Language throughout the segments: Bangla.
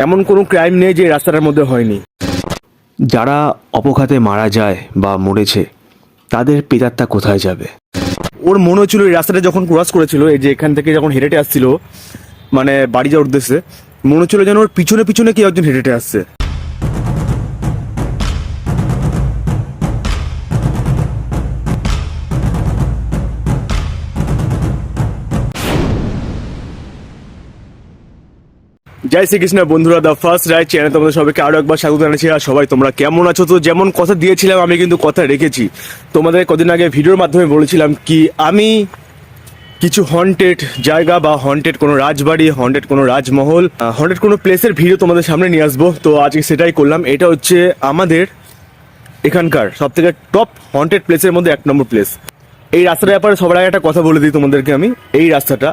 এমন কোনো ক্রাইম নেই যে রাস্তাটার মধ্যে হয়নি। যারা অপঘাতে মারা যায় বা মরেছে তাদের প্রেতাত্মা কোথায় যাবে? ওর মনে হচ্ছিল এই রাস্তাটা যখন ক্রস করেছিল, এই যে এখান থেকে যখন হেঁটে আসছিল মানে বাড়ি যাওয়ার উদ্দেশ্যে, মনে হচ্ছিল যেন ওর পিছনে পিছনে কেউ একজন হেঁটে আসছে। জয় শ্রীকৃষ্ণ বন্ধুরা, দ্য ফার্স্ট রাইট চ্যানেল তোমাদের সবাইকে আরো একবার স্বাগত জানাচ্ছি। আর সবাই তোমরা কেমন আছো? তো যেমন কথা দিয়েছিলাম আমি কিন্তু কথা রেখেছি। তোমাদের কদিন আগে ভিডিওর মাধ্যমে বলেছিলাম কি আমি কিছু হন্টেড জায়গা বা হন্টেড কোনো রাজবাড়ি, হন্টেড কোনো রাজমহল, হন্টেড কোনো প্লেসের ভিডিও তোমাদের সামনে নিয়ে আসবো। তো আজকে সেটাই করলাম। এটা হচ্ছে আমাদের এখানকার সব থেকে টপ হন্টেড প্লেসের মধ্যে 1 নম্বর প্লেস। এই রাস্তাটার ব্যাপারে সবার আগে একটা কথা বলে দিই তোমাদেরকে আমি। এই রাস্তাটা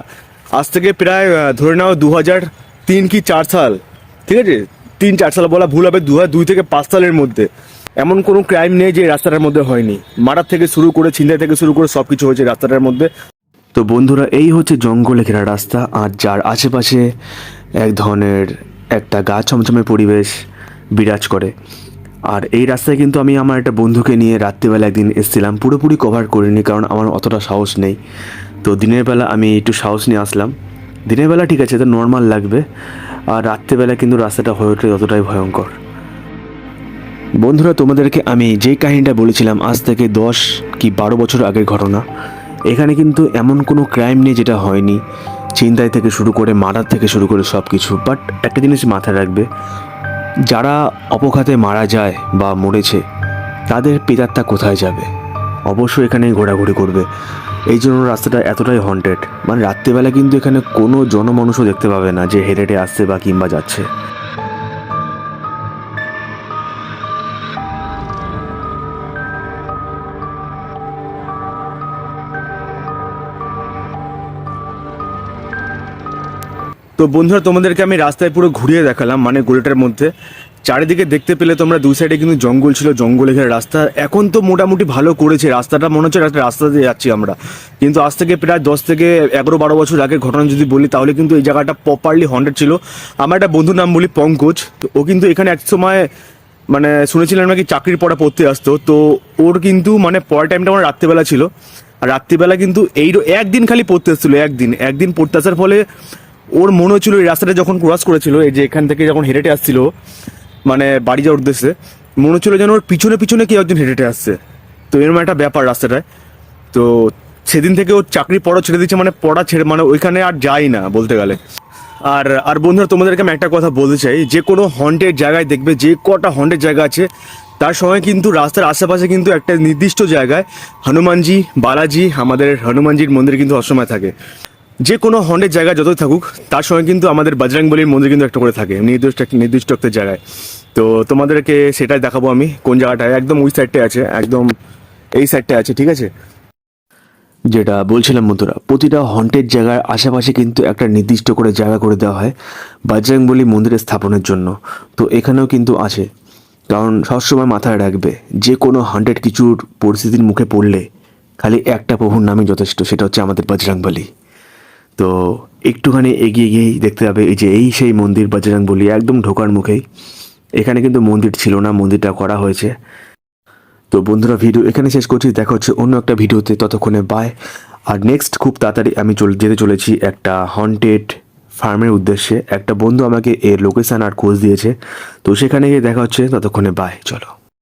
আজ থেকে প্রায় ধরে নাও 2003 কি 4 সাল, ঠিক আছে, 3-4 সাল বলা ভুল হবে, 2002 থেকে 5 সালের মধ্যে এমন কোনো ক্রাইম নেই যে রাস্তাটার মধ্যে হয়নি। মারার থেকে শুরু করে ছিনতাই থেকে শুরু করে সব কিছু হয়েছে রাস্তাটার মধ্যে। তো বন্ধুরা, এই হচ্ছে জঙ্গলে ঘেরা রাস্তা, আর যার আশেপাশে এক ধরনের একটা গা ছমছমে পরিবেশ বিরাজ করে। আর এই রাস্তায় কিন্তু আমি আমার একটা বন্ধুকে নিয়ে রাত্রিবেলা একদিন এসেছিলাম। পুরোপুরি কভার করিনি কারণ আমার অতটা সাহস নেই। তো দিনের বেলা আমি একটু সাহস নিয়ে আসলাম। দিনের বেলা ঠিক আছে, তো নর্মাল লাগবে, আর রাত্রিবেলা কিন্তু রাস্তাটা হয়ে ওঠে ততটাই ভয়ঙ্কর। বন্ধুরা, তোমাদেরকে আমি যেই কাহিনীটা বলেছিলাম আজ থেকে 10 কি 12 বছর আগের ঘটনা, এখানে কিন্তু এমন কোনো ক্রাইম নেই যেটা হয়নি। ছিনতাই থেকে শুরু করে মার্ডার থেকে শুরু করে সব কিছু। বাট একটা জিনিস মাথায় রাখবে, যারা অপঘাতে মারা যায় বা মরেছে তাদের প্রেতাত্মা কোথায় যাবে? অবশ্যই এখানেই ঘোরাঘুরি করবে। এই জন্য রাস্তাটা এতটাই হন্টেড। মানে রাত্রিবেলা কিন্তু এখানে কোনো জনমানুষও দেখতে পাবে না যে হেঁটে আসছে বা কিংবা যাচ্ছে। তো বন্ধুরা, তোমাদেরকে আমি রাস্তায় পুরো ঘুরিয়ে দেখালাম, মানে গলিটার মধ্যে চারিদিকে দেখতে পেলে তোমরা দুই সাইডে কিন্তু জঙ্গল ছিল, জঙ্গলে ঘেরা রাস্তা। এখন তো মোটামুটি ভালো করেছে রাস্তাটা, মনে হচ্ছে একটা রাস্তা দিয়ে যাচ্ছি আমরা। কিন্তু আজ থেকে প্রায় 10 থেকে 11-12 বছর আগের ঘটনা যদি বলি, তাহলে কিন্তু এই জায়গাটা প্রপারলি হন্টেড ছিল। আমার একটা বন্ধুর নাম বলি পঙ্কজ। তো ও কিন্তু এখানে এক সময় মানে শুনেছিলাম নাকি চাকরির পড়া পড়তে আসতো। তো ওর কিন্তু মানে পড়ার টাইমটা আমার রাত্রিবেলা ছিল। আর রাত্রিবেলা কিন্তু এই একদিন খালি পড়তে আসছিল, একদিন পড়তে আসার ফলে ওর মনে হচ্ছিল এই রাস্তাটা যখন ক্রস করেছিল, এই যে এখান থেকে যখন হেঁটে আসছিল মানে বাড়ি যাওয়ার উদ্দেশ্যে, মনে হচ্ছিল যেন ওর পিছনে পিছনে কেউ একজন হেঁটে আসছে। তো এরকম একটা ব্যাপার রাস্তাটায়। তো সেদিন থেকে ও চাকরি পড়া ছেড়ে দিচ্ছে, মানে পড়া ছেড়ে মানে ওইখানে আর যাই না বলতে গেলে। আর আর বন্ধুরা, তোমাদেরকে আমি একটা কথা বলতে চাই, যে কোনো হন্টেড জায়গায় দেখবে, যে কটা হন্টেড জায়গা আছে তার সময় কিন্তু রাস্তার আশেপাশে কিন্তু একটা নির্দিষ্ট জায়গায় হনুমানজি, বালাজি, আমাদের হনুমানজির মন্দির কিন্তু সবসময় থাকে। যে কোনো হন্টেড জায়গায় যতই থাকুক তার সঙ্গে কিন্তু আমাদের বজরংবলীর মন্দির কিন্তু একটা করে থাকে নির্দিষ্ট একটা জায়গায়। তো তোমাদেরকে সেটাই দেখাবো আমি কোন জায়গাটায়। একদম ওই সাইডটায় আছে, একদম এই সাইডটায় আছে, ঠিক আছে। যেটা বলছিলাম বন্ধুরা, প্রতিটা হন্টেড জায়গার আশেপাশে কিন্তু একটা নির্দিষ্ট করে জায়গা করে দেওয়া হয় বজরংবলী মন্দিরের স্থাপনের জন্য। তো এখানেও কিন্তু আছে। কারণ সবসময় মাথায় রাখবে, যে কোনো হন্টেড কিছুর পরিস্থিতির মুখে পড়লে খালি একটা প্রভুর নামই যথেষ্ট, সেটা হচ্ছে আমাদের বজরংবলী। তো একটুখানি এগিয়ে গিয়েই দেখতে হবে এই যে এই সেই মন্দির বজরংবলী, একদম ঢোকার মুখেই। এখানে কিন্তু মন্দির ছিল না, মন্দিরটা করা হয়েছে। তো বন্ধুরা, ভিডিও এখানে শেষ করছি, দেখা হচ্ছে অন্য একটা ভিডিওতে। ততক্ষণে বাই। আর নেক্সট খুব তাড়াতাড়ি আমি যেতে চলেছি একটা হন্টেড ফার্মের উদ্দেশ্যে। একটা বন্ধু আমাকে এর লোকেশান আর খোঁজ দিয়েছে, তো সেখানে গিয়ে দেখা হচ্ছে। ততক্ষণে বাই, চলো।